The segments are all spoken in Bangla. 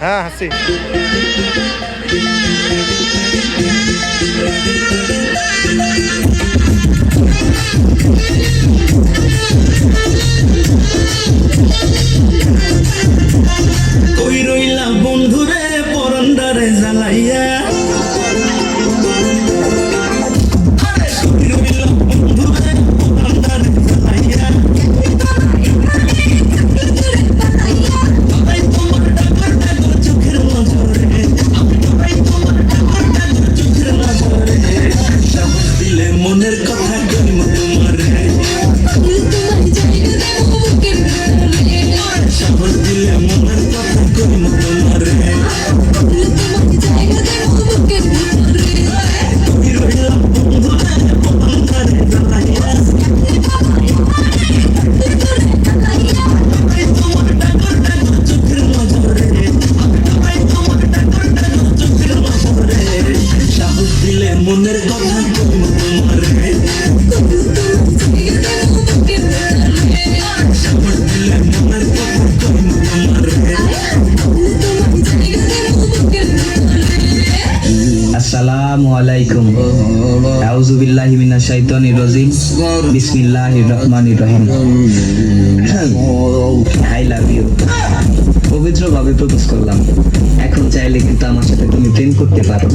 হ্যাঁ হাসি। কই রইলা বন্ধুরে পরন্দারে জ্বালাইয়া, মনের কথা কইব তোমারে, সাহস দিলে মনের কথা কইব তোমারে। কই রইলা বন্ধুরে পরন্দারে জ্বালাইয়া, তোমার ডাকর ডাকর চোখের নজরে, তোমার ডাকর ডাকর চোখের নজরে, সাহস দিলে মনের কথা কইব তোমারে। আসসালামু আলাইকুম। আউযু বিল্লাহি মিনাশ শাইতানির রাজিম। বিসমিল্লাহির রহমানির রহিম। I love you. পবিত্রভাবে প্রপোজ করলাম। এখন চাইলে কিন্তু আমার সাথে তুমি প্রেম করতে পারো।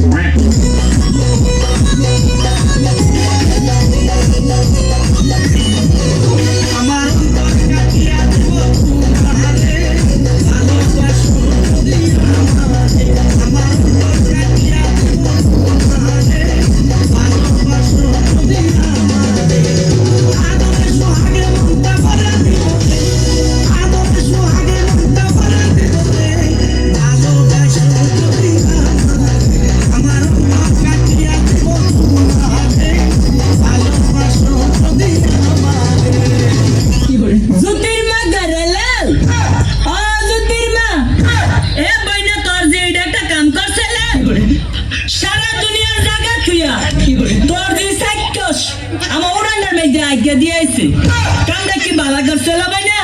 কামটা কি বালা করছে ভাই না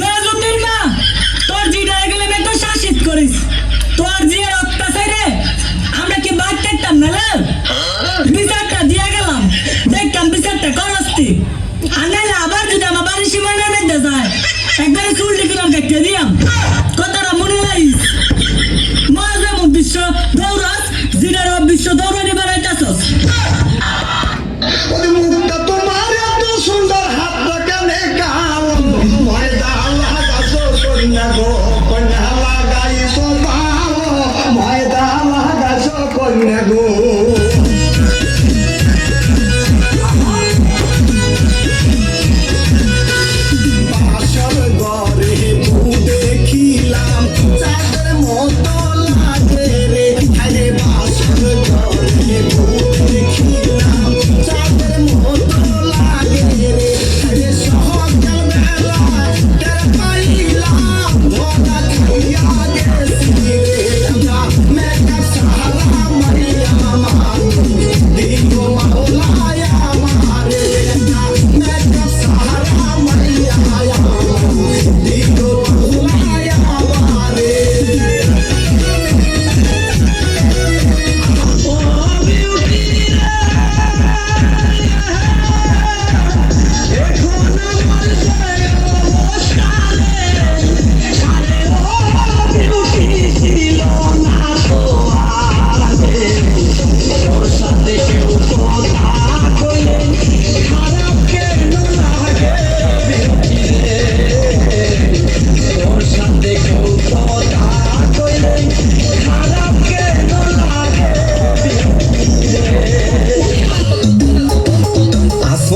নজুতির মা তোর জিডা গেলে আমি তো শাসিত করিস তোর জিয়ের অত্যাচারে আমরা কি বাদ থাকতাম না বিচারটা দিয়া গেলাম দেখতাম বিচারটা করস্তি আর নাহলে আবার যদি আমার বাড়ির সীমানার মধ্যে যায় একবারে চুলটি কিলাম কেটে দিয়াম কথাটা মনে রাখিস মাঝে বিশ্ব দৌড়াস জিডার বিশ্ব দৌড়ানি বাড়াইতাছস সুন্দর হাত কানে গাল ময়দা লাগাইছো কন্যা গো, কন্যা লাগাইছো ভালো, ময়দা লাগাইছো কন্যা গো। বাসর ঘরে দেখিলাম চাঁদের মতো লাগে রে, আরে বাসর ঘরে দেখিলাম চাঁদের মতো লাগে রে, আরে সকাল বেলা তের পাইলাম ধরা খাইয়া গেছি রে, মেঘা সারা মারিয়া মারু দিগো মাওলায়া মারে, মেঘা সারা মারিয়া মারু দিগো মাওলায়া মারে।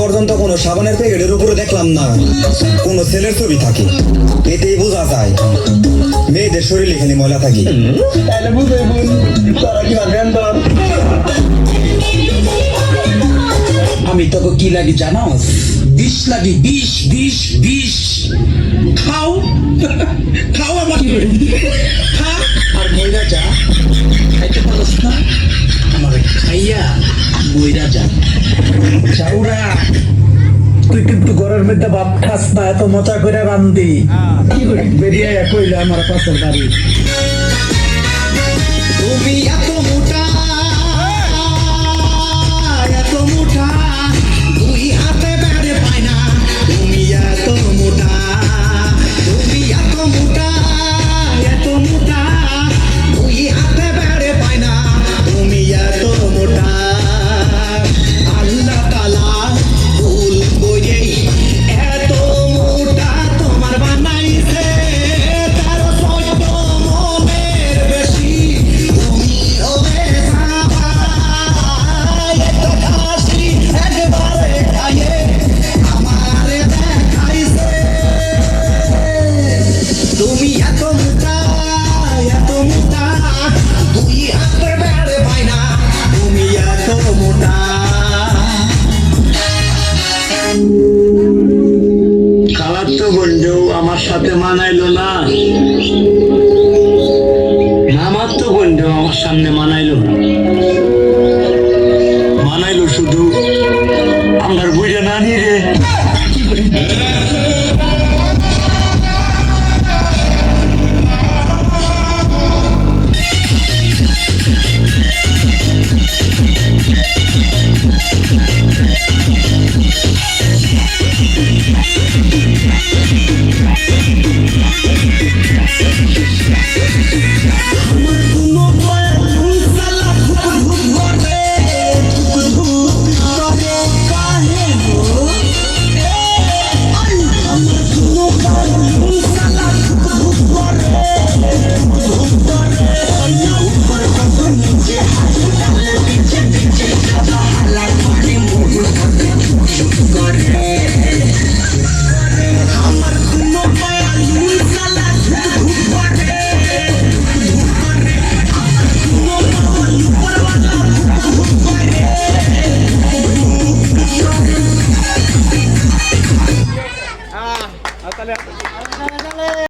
পর্যন্ত কোনো সাবানের প্যাকেটের উপরে দেখলাম না কোনো ছেলের ছবি থাকে, এতেই বোঝা যায় মেয়েদের শরীরে এখানে ময়লা থাকে। আমি তোকে কি লাগি জানাস? বিষ লাগি, বিষ বিষ বিষ। খাও খাও আমাকে, খা আর মইরা যা। খাইতে পারস না আমার খাইয়া মইরা যা। চাউরা তুই কিন্তু ঘরের মধ্যে ভাত খাস না, এত মজা করে রান্ধি। বেরিয়ে কইলে আমার পাশের বাড়ি তুমি এত মোটা দুই হাতে বেড়ে পায় না তুমি এত মোটা দুই হাতে বেড়ে পায় না তুমি এত মোটা আল্লাহ তাআলা ভুল করে এত মোটা তোমার বানাইছে তার ছোট মনের বেশি তুমি হবে এত হাসি একবারে খাইয়ে আমারে দেখাইছে তুমি এত মোটা দুই হাতে বেড়ে পায় না তুমি এত মোটা খালার তো বন্ধু আমার সাথে মানাইলো না, আমার তো বন্ধু আমার সামনে মানাইলো না, মানাইলো শুধু আমার বুঝে না নি রে।